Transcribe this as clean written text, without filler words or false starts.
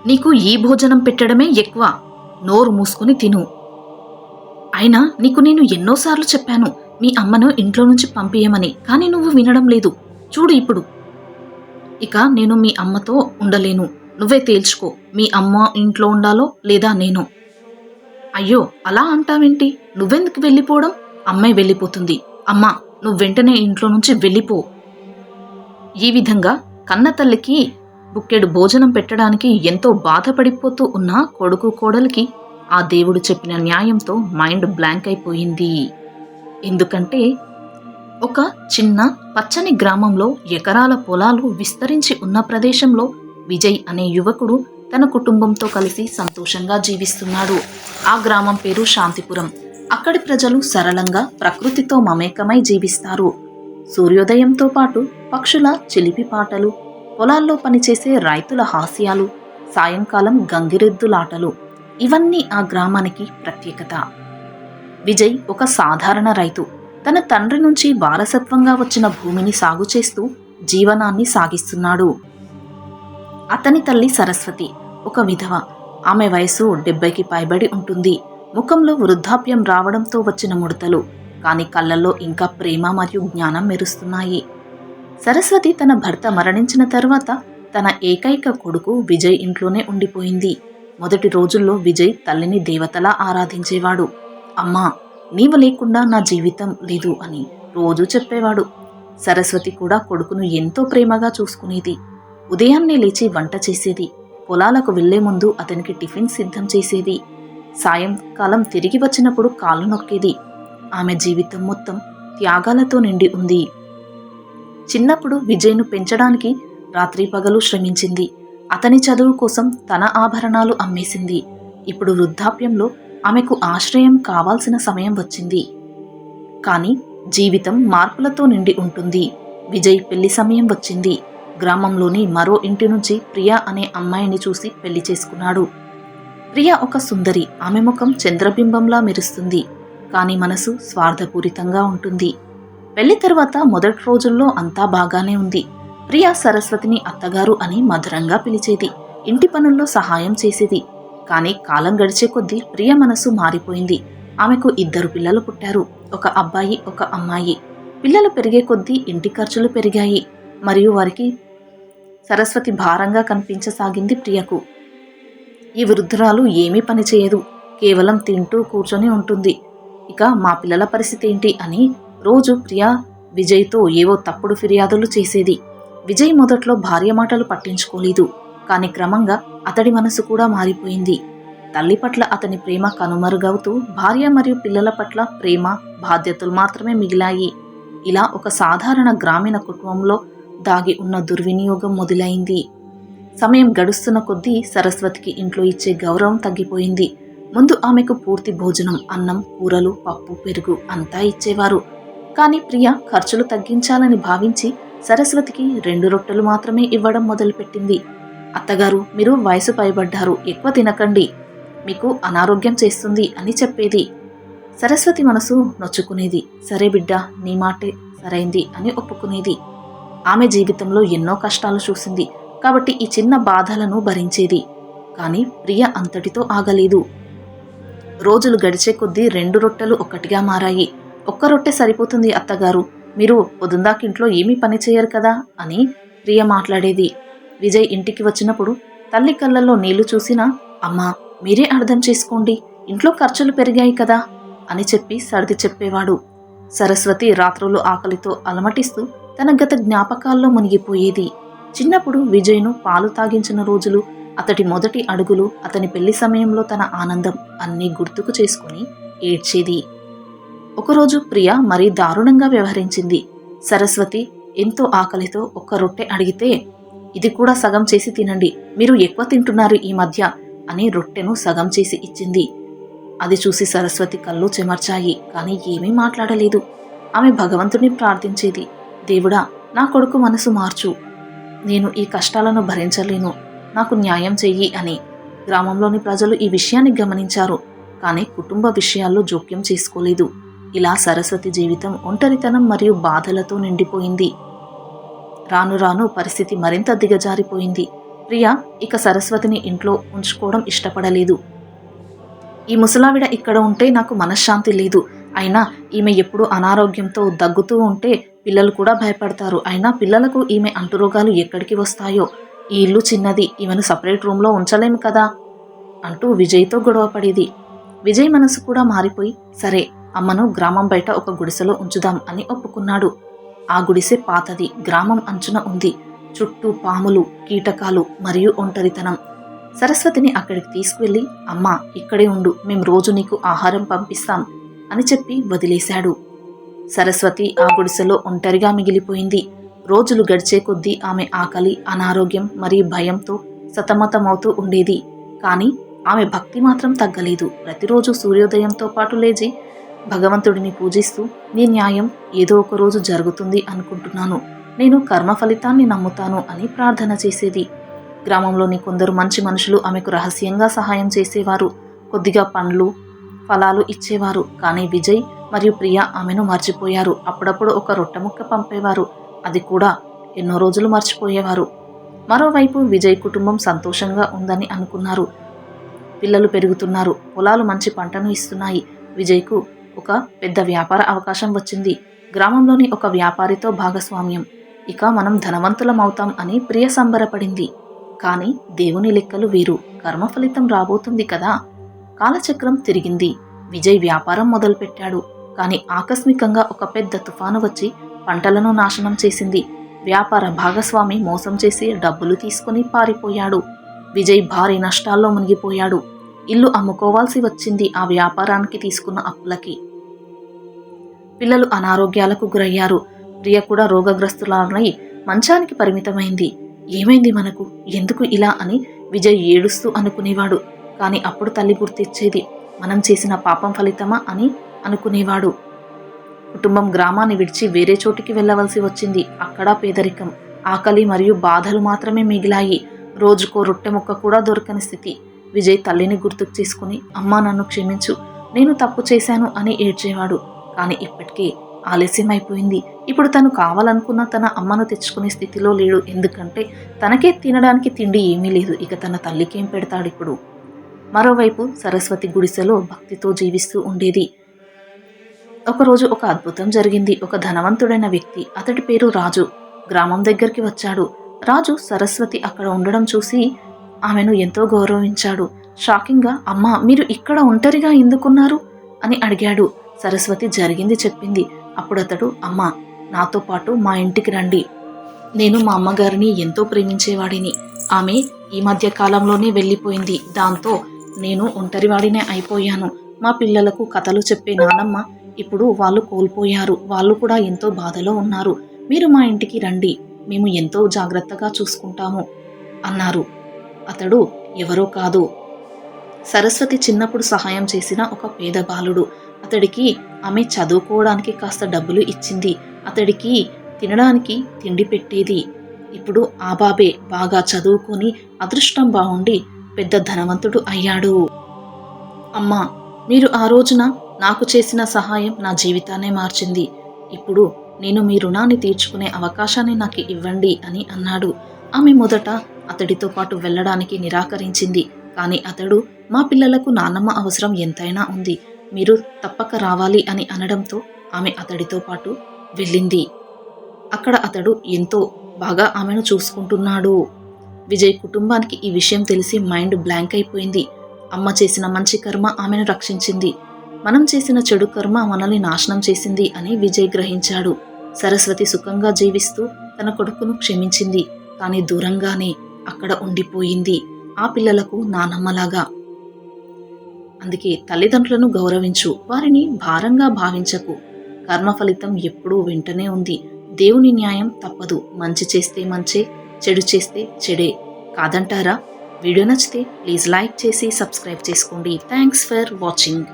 నీకు ఈ భోజనం పెట్టడమే ఎక్కువ. నోరు మూసుకుని తిను. అయినా నీకు నేను ఎన్నోసార్లు చెప్పాను మీ అమ్మను ఇంట్లో నుంచి పంపియమని, కానీ నువ్వు వినడం లేదు. చూడు ఇప్పుడు. ఇక నేను మీ అమ్మతో ఉండలేను. నువ్వే తేల్చుకో, మీ అమ్మ ఇంట్లో ఉండాలో లేదా నేను. అయ్యో, అలా అంటావేంటి? నువ్వెందుకు వెళ్ళిపోవడం? అమ్మాయి వెళ్ళిపోతుంది. అమ్మా, నువ్వు వెంటనే ఇంట్లో నుంచి వెళ్ళిపో. ఈ విధంగా కన్న తల్లికి బుక్కెడు భోజనం పెట్టడానికి ఎంతో బాధపడిపోతూ ఉన్న కొడుకు కోడలికి ఆ దేవుడు చెప్పిన న్యాయంతో మైండ్ బ్లాంక్ అయిపోయింది. ఎందుకంటే ఒక చిన్న పచ్చని గ్రామంలో ఎకరాల పొలాలు విస్తరించి ఉన్న ప్రదేశంలో విజయ్ అనే యువకుడు తన కుటుంబంతో కలిసి సంతోషంగా జీవిస్తున్నాడు. ఆ గ్రామం పేరు శాంతిపురం. అక్కడి ప్రజలు సరళంగా ప్రకృతితో మమేకమై జీవిస్తారు. సూర్యోదయంతో పాటు పక్షుల చిలిపి పాటలు, పొలాల్లో పనిచేసే రైతుల హాస్యాలు, సాయంకాలం గంగిరెద్దులాటలు, ఇవన్నీ ఆ గ్రామానికి ప్రత్యేకత. విజయ్ ఒక సాధారణ రైతు. తన తండ్రి నుంచి వారసత్వంగా వచ్చిన భూమిని సాగు చేస్తూ జీవనాన్ని సాగిస్తున్నాడు. అతని తల్లి సరస్వతి ఒక విధవ. ఆమె వయసు 70కి పైబడి ఉంటుంది. ముఖంలో వృద్ధాప్యం రావడంతో వచ్చిన ముడతలు, కాని కళ్ళల్లో ఇంకా ప్రేమ మరియు జ్ఞానం మెరుస్తున్నాయి. సరస్వతి తన భర్త మరణించిన తర్వాత తన ఏకైక కొడుకు విజయ్ ఇంట్లోనే ఉండిపోయింది. మొదటి రోజుల్లో విజయ్ తల్లిని దేవతలా ఆరాధించేవాడు. అమ్మా, నీవు లేకుండా నా జీవితం లేదు అని రోజూ చెప్పేవాడు. సరస్వతి కూడా కొడుకును ఎంతో ప్రేమగా చూసుకునేది. ఉదయాన్నే లేచి వంట చేసేది. పొలాలకు వెళ్లే ముందు అతనికి టిఫిన్ సిద్ధం చేసేది. సాయంకాలం తిరిగి వచ్చినప్పుడు కాళ్ళు నొక్కేది. ఆమె జీవితం మొత్తం త్యాగాలతో నిండి ఉంది. చిన్నప్పుడు విజయ్ను పెంచడానికి రాత్రి పగలు శ్రమించింది. అతని చదువు కోసం తన ఆభరణాలు అమ్మేసింది. ఇప్పుడు వృద్ధాప్యంలో ఆమెకు ఆశ్రయం కావాల్సిన సమయం వచ్చింది. కానీ జీవితం మార్పులతో నిండి ఉంటుంది. విజయ్ పెళ్లి సమయం వచ్చింది. గ్రామంలోని మరో ఇంటి నుంచి ప్రియా అనే అమ్మాయిని చూసి పెళ్లి చేసుకున్నాడు. ప్రియా ఒక సుందరి. ఆమె ముఖం చంద్రబింబంలా మెరుస్తుంది, కానీ మనసు స్వార్థపూరితంగా ఉంటుంది. పెళ్లి తర్వాత మొదటి రోజుల్లో అంతా బాగానే ఉంది. ప్రియా సరస్వతిని అత్తగారు అని మధురంగా పిలిచేది. ఇంటి పనుల్లో సహాయం చేసేది. కానీ కాలం గడిచే కొద్దీ ప్రియ మనసు మారిపోయింది. ఆమెకు 2 పిల్లలు పుట్టారు. ఒక అబ్బాయి, ఒక అమ్మాయి. పిల్లలు పెరిగే కొద్దీ ఇంటి ఖర్చులు పెరిగాయి మరియు వారికి సరస్వతి భారంగా కనిపించసాగింది ప్రియకు. ఈ వృద్ధురాలు ఏమీ పని చేయదు, కేవలం తింటూ కూర్చొని ఉంటుంది. ఇక మా పిల్లల పరిస్థితి ఏంటి అని రోజు ప్రియా విజయ్తో ఏవో తప్పుడు ఫిర్యాదులు చేసేది. విజయ్ మొదట్లో భార్య మాటలు పట్టించుకోలేదు, కానీ క్రమంగా అతడి మనసు కూడా మారిపోయింది. తల్లి పట్ల అతని ప్రేమ కనుమరుగవుతూ భార్య మరియు పిల్లల పట్ల ప్రేమ, బాధ్యతలు మాత్రమే మిగిలాయి. ఇలా ఒక సాధారణ గ్రామీణ కుటుంబంలో దాగి ఉన్న దుర్వినియోగం మొదలైంది. సమయం గడుస్తున్న కొద్దీ సరస్వతికి ఇంట్లో ఇచ్చే గౌరవం తగ్గిపోయింది. ముందు ఆమెకు పూర్తి భోజనం, అన్నం, కూరలు, పప్పు, పెరుగు అంతా ఇచ్చేవారు. కానీ ప్రియ ఖర్చులు తగ్గించాలని భావించి సరస్వతికి 2 రొట్టెలు మాత్రమే ఇవ్వడం మొదలుపెట్టింది. అత్తగారు, మీరు వయసు పైబడ్డారు, ఎక్కువ తినకండి, మీకు అనారోగ్యం చేస్తుంది అని చెప్పేది. సరస్వతి మనసు నొచ్చుకునేది. సరే బిడ్డ, నీ మాటే సరైంది అని ఒప్పుకునేది. ఆమె జీవితంలో ఎన్నో కష్టాలు చూసింది కాబట్టి ఈ చిన్న బాధలను భరించేది. కానీ ప్రియ అంతటితో ఆగలేదు. రోజులు గడిచే కొద్దీ 2 రొట్టెలు ఒక్కటిగా మారాయి. 1 రొట్టె సరిపోతుంది అత్తగారు, మీరు పొద్దుందాకింట్లో ఏమీ పని చేయరు కదా అని ప్రియ మాట్లాడేది. విజయ్ ఇంటికి వచ్చినప్పుడు తల్లి కళ్ళల్లో నీళ్లు చూసినా, అమ్మా మీరే అర్థం చేసుకోండి, ఇంట్లో ఖర్చులు పెరిగాయి కదా అని చెప్పి సర్ది చెప్పేవాడు. సరస్వతి రాత్రులు ఆకలితో అలమటిస్తూ తన గత జ్ఞాపకాల్లో మునిగిపోయేది. చిన్నప్పుడు విజయ్ను పాలు తాగించిన రోజులు, అతడి మొదటి అడుగులు, అతని పెళ్లి సమయంలో తన ఆనందం అన్నీ గుర్తుకు చేసుకుని ఏడ్చేది. ఒకరోజు ప్రియ మరీ దారుణంగా వ్యవహరించింది. సరస్వతి ఎంతో ఆకలితో 1 రొట్టె అడిగితే, ఇది కూడా సగం చేసి తినండి, మీరు ఎక్కువ తింటున్నారు ఈ మధ్య అని రొట్టెను సగం చేసి ఇచ్చింది. అది చూసి సరస్వతి కళ్ళు చెమర్చాయి, కానీ ఏమీ మాట్లాడలేదు. ఆమె భగవంతుని ప్రార్థించేది. దేవుడా, నా కొడుకు మనసు మార్చు, నేను ఈ కష్టాలను భరించలేను, నాకు న్యాయం చెయ్యి అని. గ్రామంలోని ప్రజలు ఈ విషయాన్ని గమనించారు, కానీ కుటుంబ విషయాల్లో జోక్యం చేసుకోలేదు. ఇలా సరస్వతి జీవితం ఒంటరితనం మరియు బాధలతో నిండిపోయింది. రాను రాను పరిస్థితి మరింత దిగజారిపోయింది. ప్రియ ఇక సరస్వతిని ఇంట్లో ఉంచుకోవడం ఇష్టపడలేదు. ఈ ముసలావిడ ఇక్కడ ఉంటే నాకు మనశ్శాంతి లేదు. అయినా ఈమె ఎప్పుడు అనారోగ్యంతో దగ్గుతూ ఉంటే పిల్లలు కూడా భయపడతారు. అయినా పిల్లలకు ఈమె అంటురోగాలు ఎక్కడికి వస్తాయో. ఈ ఇల్లు చిన్నది, ఈమెను సపరేట్ రూమ్లో ఉంచలేము కదా అంటూ విజయ్తో గొడవ పడేది. విజయ్ మనసు కూడా మారిపోయి సరే అమ్మను గ్రామం బయట ఒక గుడిసెలో ఉంచుదాం అని ఒప్పుకున్నాడు. ఆ గుడిసె పాతది, గ్రామం అంచున ఉంది. చుట్టూ పాములు, కీటకాలు మరియు ఒంటరితనం. సరస్వతిని అక్కడికి తీసుకువెళ్ళి అమ్మా ఇక్కడే ఉండు, మేం రోజు నీకు ఆహారం పంపిస్తాం అని చెప్పి వదిలేశాడు. సరస్వతి ఆ గుడిసెలో ఒంటరిగా మిగిలిపోయింది. రోజులు గడిచే కొద్దీ ఆమె ఆకలి, అనారోగ్యం మరియు భయంతో సతమతమవుతూ ఉండేది. కానీ ఆమె భక్తి మాత్రం తగ్గలేదు. ప్రతిరోజు సూర్యోదయంతో పాటు లేచి భగవంతుడిని పూజిస్తూ నీ న్యాయం ఏదో ఒక రోజు జరుగుతుంది అనుకుంటున్నాను, నేను కర్మ ఫలితాన్ని నమ్ముతాను అని ప్రార్థన చేసేది. గ్రామంలోని కొందరు మంచి మనుషులు ఆమెకు రహస్యంగా సహాయం చేసేవారు. కొద్దిగా పండ్లు, ఫలాలు ఇచ్చేవారు. కానీ విజయ్ మరియు ప్రియ ఆమెను మర్చిపోయారు. అప్పుడప్పుడు ఒక రొట్టె ముక్క పంపేవారు, అది కూడా ఎన్నో రోజులు మర్చిపోయేవారు. మరోవైపు విజయ్ కుటుంబం సంతోషంగా ఉందని అనుకున్నారు. పిల్లలు పెరుగుతున్నారు, పొలాలు మంచి పంటను ఇస్తున్నాయి. విజయ్కు ఒక పెద్ద వ్యాపార అవకాశం వచ్చింది. గ్రామంలోని ఒక వ్యాపారితో భాగస్వామ్యం. ఇక మనం ధనవంతులమవుతాం అని ప్రియ సంబరపడింది. కానీ దేవుని లెక్కలు వేరు, కర్మ ఫలితం రాబోతుంది కదా. కాలచక్రం తిరిగింది. విజయ్ వ్యాపారం మొదలుపెట్టాడు. కానీ ఆకస్మికంగా ఒక పెద్ద తుఫాను వచ్చి పంటలను నాశనం చేసింది. వ్యాపార భాగస్వామి మోసం చేసి డబ్బులు తీసుకుని పారిపోయాడు. విజయ్ భారీ నష్టాల్లో మునిగిపోయాడు. ఇల్లు అమ్ముకోవాల్సి వచ్చింది ఆ వ్యాపారానికి తీసుకున్న అప్పులకి. పిల్లలు అనారోగ్యాలకు గురయ్యారు. ప్రియ కూడా రోగగ్రస్తులై మంచానికి పరిమితమైంది. ఏమైంది మనకు, ఎందుకు ఇలా అని విజయ్ ఏడుస్తూ అనుకునేవాడు. కానీ అప్పుడు తల్లి గుర్తిచ్చేది, మనం చేసిన పాపం ఫలితమా అని అనుకునేవాడు. కుటుంబం గ్రామాన్ని విడిచి వేరే చోటికి వెళ్లవలసి వచ్చింది. అక్కడ పేదరికం, ఆకలి మరియు బాధలు మాత్రమే మిగిలాయి. రోజుకో రొట్టె ముక్క కూడా దొరకని స్థితి. విజయ్ తల్లిని గుర్తుకు చేసుకుని అమ్మా నన్ను క్షమించు, నేను తప్పు చేశాను అని ఏడ్చేవాడు. కానీ ఇప్పటికే ఆలస్యమైపోయింది. ఇప్పుడు తను కావాలనుకున్న తన అమ్మను తెచ్చుకునే స్థితిలో లేడు. ఎందుకంటే తనకే తినడానికి తిండి ఏమీ లేదు. ఇక తన తల్లికేం పెడతాడిప్పుడు. మరోవైపు సరస్వతి గుడిసెలో భక్తితో జీవిస్తూ ఉండేది. ఒకరోజు ఒక అద్భుతం జరిగింది. ఒక ధనవంతుడైన వ్యక్తి, అతడి పేరు రాజు, గ్రామం దగ్గరికి వచ్చాడు. రాజు సరస్వతి అక్కడ ఉండడం చూసి ఆమెను ఎంతో గౌరవించాడు. షాకింగ్గా అమ్మా మీరు ఇక్కడ ఒంటరిగా ఎందుకున్నారు అని అడిగాడు. సరస్వతి జరిగింది చెప్పింది. అప్పుడు అతడు అమ్మా నాతో పాటు మా ఇంటికి రండి, నేను మా అమ్మగారిని ఎంతో ప్రేమించేవాడిని. ఆమె ఈ మధ్య కాలంలోనే వెళ్ళిపోయింది. దాంతో నేను ఒంటరివాడినే అయిపోయాను. మా పిల్లలకు కథలు చెప్పే నానమ్మ ఇప్పుడు వాళ్ళు కోల్పోయారు. వాళ్ళు కూడా ఎంతో బాధలో ఉన్నారు. మీరు మా ఇంటికి రండి, మేము ఎంతో జాగ్రత్తగా చూసుకుంటాము అన్నారు. అతడు ఎవరో కాదు, సరస్వతి చిన్నప్పుడు సహాయం చేసిన ఒక పేద బాలుడు. అతడికి ఆమె చదువుకోవడానికి కాస్త డబ్బులు ఇచ్చింది. అతడికి తినడానికి తిండి పెట్టేది. ఇప్పుడు ఆ బాబే బాగా చదువుకొని అదృష్టం బాగుండి పెద్ద ధనవంతుడు అయ్యాడు. అమ్మా మీరు ఆ రోజున నాకు చేసిన సహాయం నా జీవితాన్నే మార్చింది. ఇప్పుడు నేను మీ రుణాన్ని తీర్చుకునే అవకాశాన్ని నాకు ఇవ్వండి అని అన్నాడు. ఆమె మొదట అతడితో పాటు వెళ్ళడానికి నిరాకరించింది. కానీ అతడు మా పిల్లలకు నాన్నమ్మ అవసరం ఎంతైనా ఉంది, మీరు తప్పక రావాలి అని అనడంతో ఆమె అతడితో పాటు వెళ్ళింది. అక్కడ అతడు ఎంతో బాగా ఆమెను చూసుకుంటున్నాడు. విజయ్ కుటుంబానికి ఈ విషయం తెలిసి మైండ్ బ్లాంక్ అయిపోయింది. అమ్మ చేసిన మంచి కర్మ ఆమెను రక్షించింది, మనం చేసిన చెడు కర్మ మనల్ని నాశనం చేసింది అని విజయ్ గ్రహించాడు. సరస్వతి సుఖంగా జీవిస్తూ తన కొడుకును క్షమించింది. కానీ దూరంగానే అక్కడ ఉండిపోయింది, ఆ పిల్లలకు నానమ్మలాగా. అందుకే తల్లిదండ్రులను గౌరవించు, వారిని భారంగా భావించకు. కర్మ ఫలితం ఎప్పుడూ వెంటనే ఉంది. దేవుని న్యాయం తప్పదు. మంచి చేస్తే మంచే, చెడు చేస్తే చెడే, కాదంటారా? వీడియో నచ్చితే ప్లీజ్ లైక్ చేసి సబ్స్క్రైబ్ చేసుకోండి. Thanks for watching.